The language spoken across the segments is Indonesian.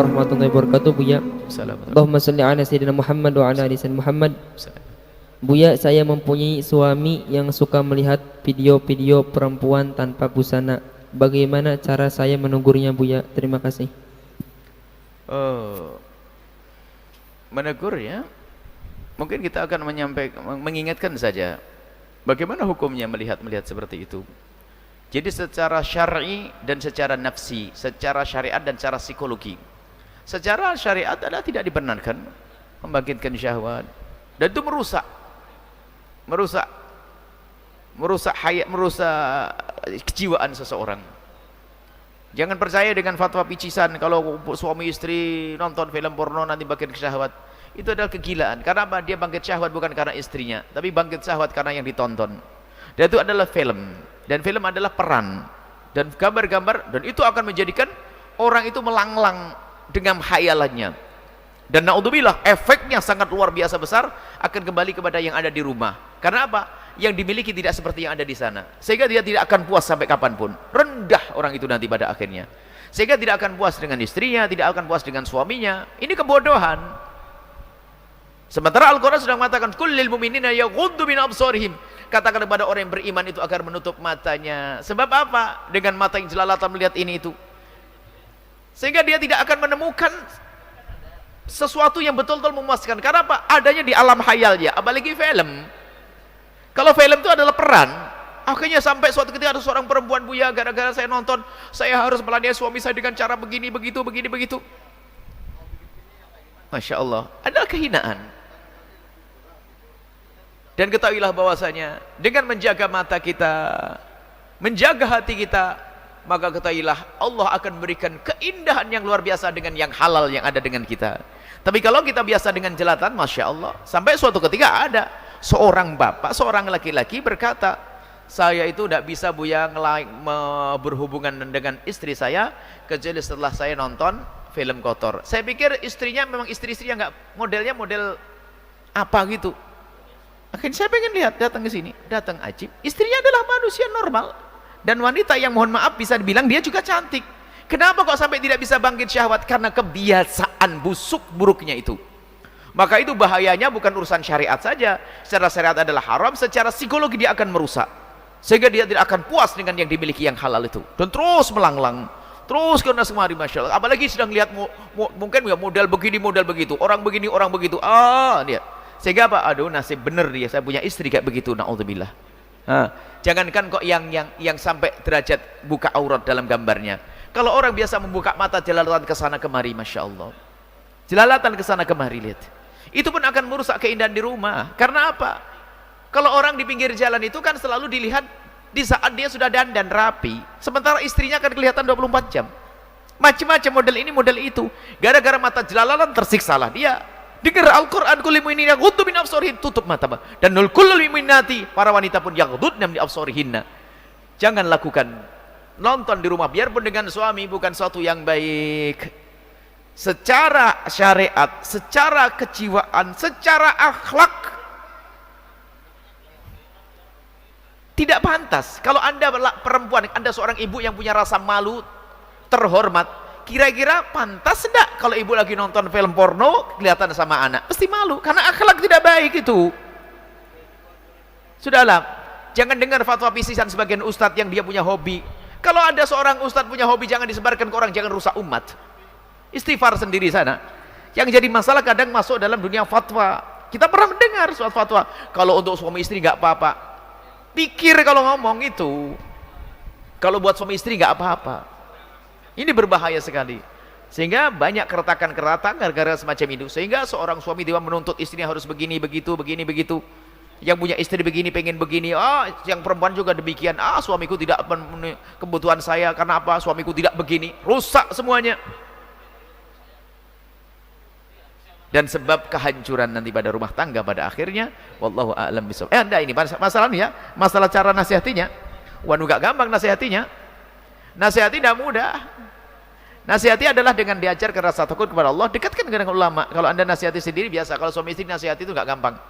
warahmatullahi wabarakatuh, Buya. Assalamualaikum. Allahumma shalli ala sayyidina Muhammad wa ala ali sayyidina Muhammad. Buya, saya mempunyai suami yang suka melihat video-video perempuan tanpa busana. Bagaimana cara saya menegurnya, Buya? Terima kasih. Oh, menegur ya. Mungkin kita akan mengingatkan saja bagaimana hukumnya melihat seperti itu. Jadi secara syar'i dan secara nafsi, secara syariat dan secara psikologi. Secara syariat adalah tidak dibenarkan membangkitkan syahwat, dan itu merusak hayat, merusak kejiwaan seseorang. Jangan percaya dengan fatwa picisan kalau suami istri nonton film porno nanti bangkit syahwat. Itu adalah kegilaan. Karena apa? Dia bangkit syahwat bukan karena istrinya, tapi bangkit syahwat karena yang ditonton. Dan itu adalah film, dan film adalah peran dan gambar-gambar, dan itu akan menjadikan orang itu melanglang dengan khayalannya. Dan naudzubillah, efeknya sangat luar biasa besar, akan kembali kepada yang ada di rumah. Karena apa? Yang dimiliki tidak seperti yang ada di sana, sehingga dia tidak akan puas sampai kapanpun. Rendah orang itu nanti pada akhirnya, sehingga tidak akan puas dengan istrinya, tidak akan puas dengan suaminya. Ini kebodohan. Sementara Al-Quran sudah mengatakan kullil mu'minina yaghuddu min absarihim, katakan kepada orang yang beriman itu agar menutup matanya. Sebab apa? Dengan mata yang jelalatan melihat ini itu, sehingga dia tidak akan menemukan sesuatu yang betul-betul memuaskan. Karena apa? Adanya di alam khayalnya, apalagi film. Kalau film itu adalah peran, akhirnya sampai suatu ketika ada seorang perempuan, Buya, gara-gara saya nonton, saya harus melayani suami saya dengan cara begini, begitu. Masya Allah, adalah kehinaan. Dan ketahuilah bahwasanya dengan menjaga mata kita, menjaga hati kita, maka ketahuilah Allah akan memberikan keindahan yang luar biasa dengan yang halal yang ada dengan kita. Tapi kalau kita biasa dengan jelatan, Masya Allah, sampai suatu ketika ada seorang bapak, seorang laki-laki berkata, saya itu tidak bisa, Buya, berhubungan dengan istri saya kecuali setelah saya nonton film kotor. Saya pikir istrinya memang istri-istrinya nggak modelnya model apa gitu. Akhirnya saya pengen lihat, datang ke sini, datang ajib. Istrinya adalah manusia normal dan wanita yang mohon maaf bisa dibilang dia juga cantik. Kenapa kok sampai tidak bisa bangkit syahwat? Karena kebiasaan busuk buruknya itu. Maka itu bahayanya bukan urusan syariat saja. Secara syariat adalah haram, secara psikologi dia akan merusak, sehingga dia tidak akan puas dengan yang dimiliki yang halal itu, dan terus melanglang, terus kena semari, Masya Allah. Apalagi sedang lihat mungkin ya model begini, model begitu, orang begini, orang begitu, dia sehingga apa? Aduh, nasib bener dia, saya punya istri kayak begitu, naudzubillah. Jangankan kok yang sampai derajat buka aurat dalam gambarnya. Kalau orang biasa membuka mata jelalatan ke sana kemari, Masya Allah, jelalatan ke sana kemari, lihat, itu pun akan merusak keindahan di rumah. Karena apa? Kalau orang di pinggir jalan itu kan selalu dilihat di saat dia sudah dandan rapi, sementara istrinya akan kelihatan 24 jam, macam-macam model ini model itu. Gara-gara mata jelalatan tersiksalah dia. Dengar Al-Quran, kulli mu'minina yaghuddu min absarihim, tutup mata. Dan nul kullul mu'minati, para wanita pun yaghuddna min absarihinna. Jangan lakukan nonton di rumah, biarpun dengan suami, bukan suatu yang baik. Secara syariat, secara kejiwaan, secara akhlak tidak pantas. Kalau Anda perempuan, Anda seorang ibu yang punya rasa malu, terhormat, kira-kira pantas enggak kalau ibu lagi nonton film porno kelihatan sama anak? Pasti malu, karena akhlak tidak baik itu. Sudahlah, jangan dengar fatwa pisisan sebagian ustadz yang dia punya hobi. Kalau ada seorang ustadz punya hobi, jangan disebarkan ke orang, jangan rusak umat. Istighfar sendiri sana. Yang jadi masalah kadang masuk dalam dunia fatwa. Kita pernah mendengar suatu fatwa, kalau untuk suami istri nggak apa-apa. Pikir kalau ngomong itu, kalau buat suami istri nggak apa-apa. Ini berbahaya sekali, sehingga banyak keretakan-keretakan gara-gara semacam itu. Sehingga seorang suami dia menuntut istrinya harus begini begitu. Yang punya istri begini pengen begini, yang perempuan juga demikian. Suamiku tidak memenuhi kebutuhan saya, karena apa? Suamiku tidak begini. Rusak semuanya, dan sebab kehancuran nanti pada rumah tangga pada akhirnya. Wallahu a'lam bishawab. Anda ini masalahnya, masalah cara nasihatinya. Waduh, gak gampang nasihatinya. Nasihati tidak mudah. Nasihati adalah dengan diajarkan rasa takut kepada Allah, dekatkan dengan ulama. Kalau Anda nasihati sendiri biasa, kalau suami istri nasihati itu nggak gampang.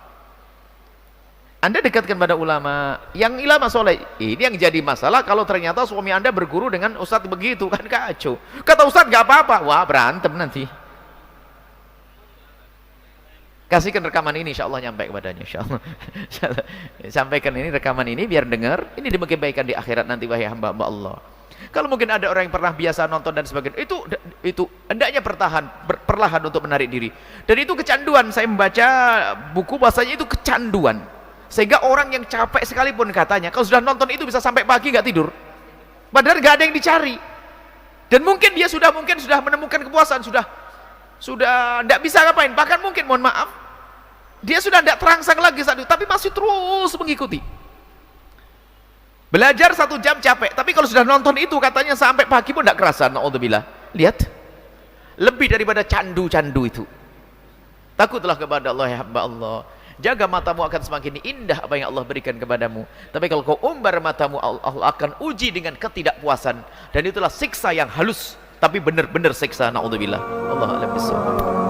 Anda dekatkan pada ulama, yang ulama soleh. Ini yang jadi masalah kalau ternyata suami Anda berguru dengan ustadz begitu, kan kacau. Kata ustadz gak apa-apa, wah berantem nanti. Kasihkan rekaman ini, insya Allah nyampe kepadanya, insya Allah. Sampaikan ini, rekaman ini biar dengar. Ini demi kebaikan di akhirat nanti, wahai hamba-hamba Allah. Kalau mungkin ada orang yang pernah biasa nonton dan sebagainya, itu hendaknya perlahan untuk menarik diri. Dan itu kecanduan. Saya membaca buku bahasanya itu kecanduan. Sehingga orang yang capek sekalipun katanya, kalau sudah nonton itu bisa sampai pagi nggak tidur. Padahal nggak ada yang dicari. Dan mungkin dia sudah menemukan kepuasan, sudah nggak bisa ngapain. Bahkan mungkin, mohon maaf, dia sudah tidak terangsang lagi saat itu, tapi masih terus mengikuti. Belajar 1 jam capek, tapi kalau sudah nonton itu katanya sampai pagi pun tidak kerasa. Na'udzubillah. Lihat, lebih daripada candu-candu itu. Takutlah kepada Allah, ya hamba Allah. Jaga matamu, akan semakin indah apa yang Allah berikan kepadamu. Tapi kalau kau umbar matamu, Allah akan uji dengan ketidakpuasan. Dan itulah siksa yang halus, tapi benar-benar siksa. Na'udzubillah. Allah a'lam bishawab.